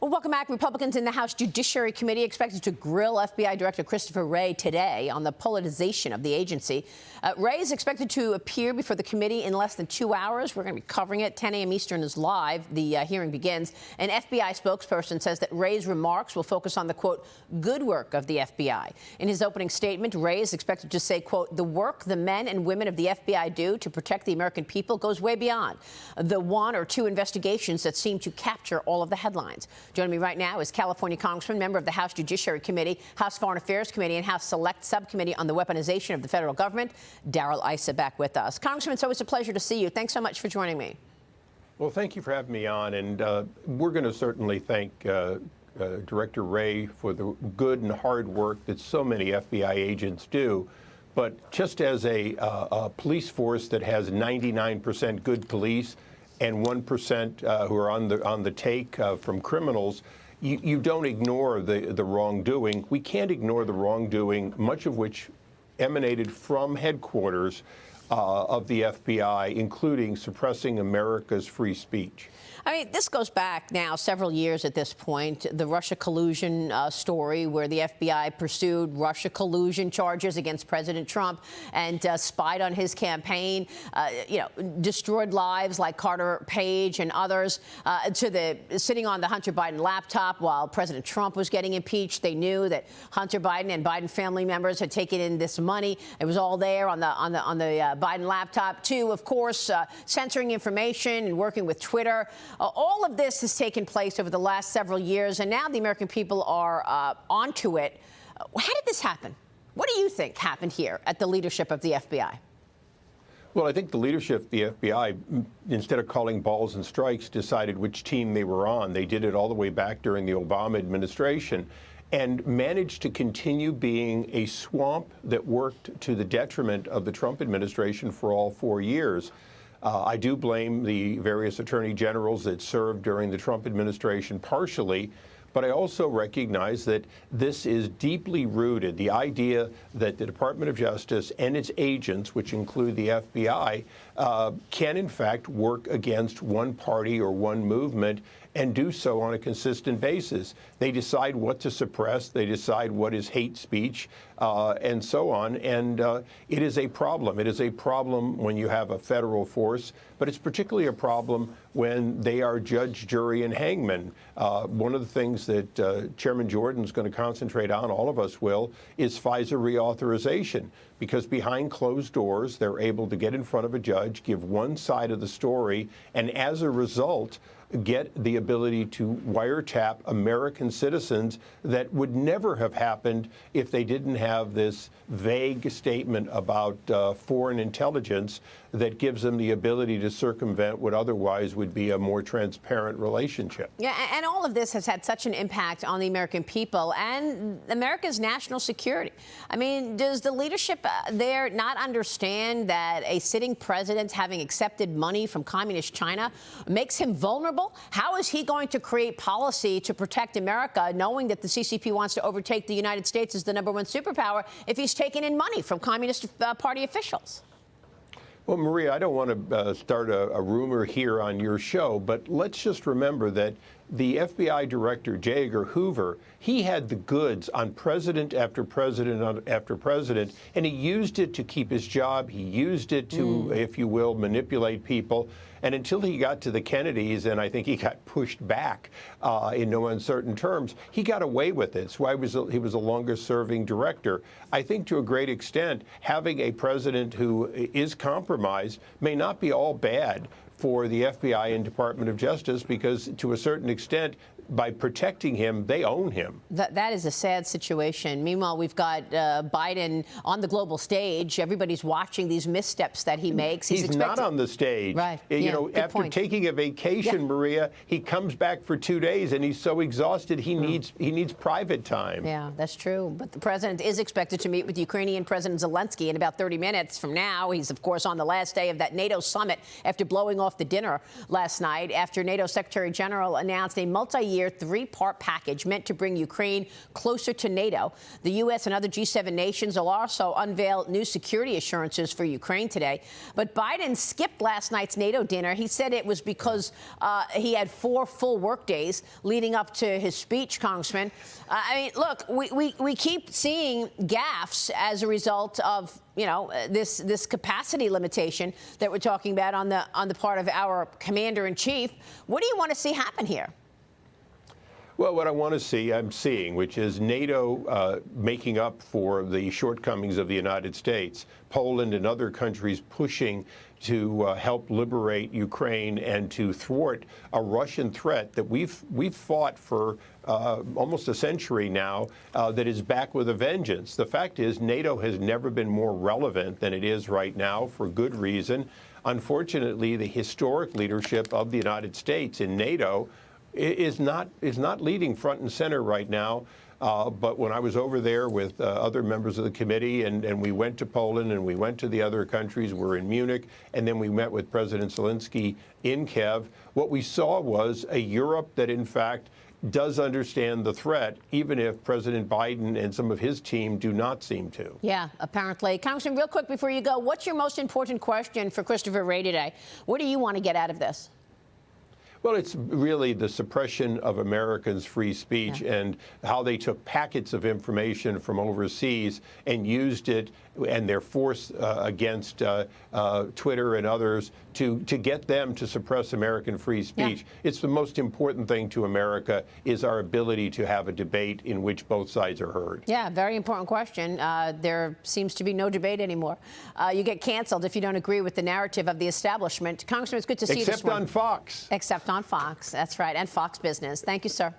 Well, welcome back. Republicans in the House Judiciary Committee expected to grill FBI Director Christopher Wray today on the politicization of the agency. Wray is expected to appear before the committee in less than 2 hours. We're going to be covering it. 10 a.m. Eastern is live. The hearing begins. An FBI spokesperson says that Wray's remarks will focus on the, quote, good work of the FBI. In his opening statement, Wray is expected to say, quote, the work the men and women of the FBI do to protect the American people goes way beyond the one or two investigations that seem to capture all of the headlines. Joining me right now is California Congressman, member of the House Judiciary Committee, House Foreign Affairs Committee, and House Select Subcommittee on the Weaponization of the Federal Government, Darrell Issa, back with us. Congressman, it's always a pleasure to see you. Thanks so much for joining me. Well, thank you for having me on, and we're going to certainly thank Director Wray for the good and hard work that so many FBI agents do. But just as a police force that has 99% good police and 1% who are on the take from criminals, you don't ignore the wrongdoing. We can't ignore the wrongdoing, much of which emanated from headquarters of the FBI, including suppressing America's free speech. I mean, this goes back now several years at this point, the Russia collusion story where the FBI pursued Russia collusion charges against President Trump and spied on his campaign, destroyed lives like Carter Page and others, to the sitting on the Hunter Biden laptop while President Trump was getting impeached. They knew that Hunter Biden and Biden family members had taken in this money. It was all there on the Biden laptop. To, of course, censoring information and working with Twitter. All of this has taken place over the last several years, and now the American people are onto it. How did this happen? What do you think happened here at the leadership of the FBI? Well, I think the leadership of the FBI, instead of calling balls and strikes, decided which team they were on. They did it all the way back during the Obama administration and managed to continue being a swamp that worked to the detriment of the Trump administration for all 4 years. I do blame the various attorney generals that served during the Trump administration partially, but I also recognize that this is deeply rooted. The idea that the Department of Justice and its agents, which include the FBI, can in fact work against one party or one movement and do so on a consistent basis. They decide what to suppress, they decide what is hate speech, and so on. And it is a problem. It is a problem when you have a federal force, but it's particularly a problem when they are judge, jury, and hangman. One of the things that Chairman Jordan is going to concentrate on, all of us will, is FISA reauthorization. Because behind closed doors, they're able to get in front of a judge, give one side of the story, and as a result, get the ability to wiretap American citizens that would never have happened if they didn't have this vague statement about foreign intelligence that gives them the ability to circumvent what otherwise would be a more transparent relationship. Yeah, and all of this has had such an impact on the American people and America's national security. I mean, does the leadership there not understand that a sitting president having accepted money from communist China makes him vulnerable? How is he going to create policy to protect America, knowing that the CCP wants to overtake the United States as the #1 superpower if he's taking in money from Communist Party officials? Well, Maria, I don't want to start a rumor here on your show, but let's just remember that the FBI director, J. Edgar Hoover, he had the goods on president after president after president, and he used it to keep his job. He used it to, if you will, manipulate people. And until he got to the Kennedys, and I think he got pushed back in no uncertain terms, he got away with it. That's why he was a longest-serving director. I think to a great extent, having a president who is compromised may not be all bad for the FBI and Department of Justice, because to a certain extent, by protecting him, they own him. That is a sad situation. Meanwhile, we've got Biden on the global stage. Everybody's watching these missteps that he makes. He's not on the stage. Right. You know, after taking a vacation, Maria, he comes back for 2 days and he's so exhausted he needs private time. Yeah, that's true. But the president is expected to meet with Ukrainian President Zelensky in about 30 minutes from now. He's, of course, on the last day of that NATO summit after blowing off off the dinner last night after NATO Secretary General announced a multi-year three-part package meant to bring Ukraine closer to NATO. The U.S. and other G7 nations will also unveil new security assurances for Ukraine today. But Biden skipped last night's NATO dinner. He said it was because he had 4 full work days leading up to his speech, Congressman. I mean, look, we keep seeing gaffes as a result of, you know, this capacity limitation that we're talking about on the part of our commander-in-chief. What do you want to see happen here? Well, what I want to see, I'm seeing, which is NATO making up for the shortcomings of the United States, Poland and other countries pushing to help liberate Ukraine and to thwart a Russian threat that we've fought for almost a century now, that is back with a vengeance. The fact is, NATO has never been more relevant than it is right now, for good reason. Unfortunately, the historic leadership of the United States in NATO is not leading front and center right now. But when I was over there with other members of the committee, and we went to Poland and we went to the other countries, we're in Munich, and then we met with President Zelensky in Kiev, what we saw was a Europe that, in fact, does understand the threat, even if President Biden and some of his team do not seem to. Yeah, apparently. Congressman, real quick before you go, what's your most important question for Christopher Wray today? What do you want to get out of this? Well, it's really the suppression of Americans' free speech and how they took packets of information from overseas and used it and their force against Twitter and others to get them to suppress American free speech. It's the most important thing to America is our ability to have a debate in which both sides are heard. Yeah, very important question. There seems to be no debate anymore. You get canceled if you don't agree with the narrative of the establishment. Congressman, it's good to see you this morning. Except on Fox. Except on Fox. That's right. And Fox Business. Thank you, sir.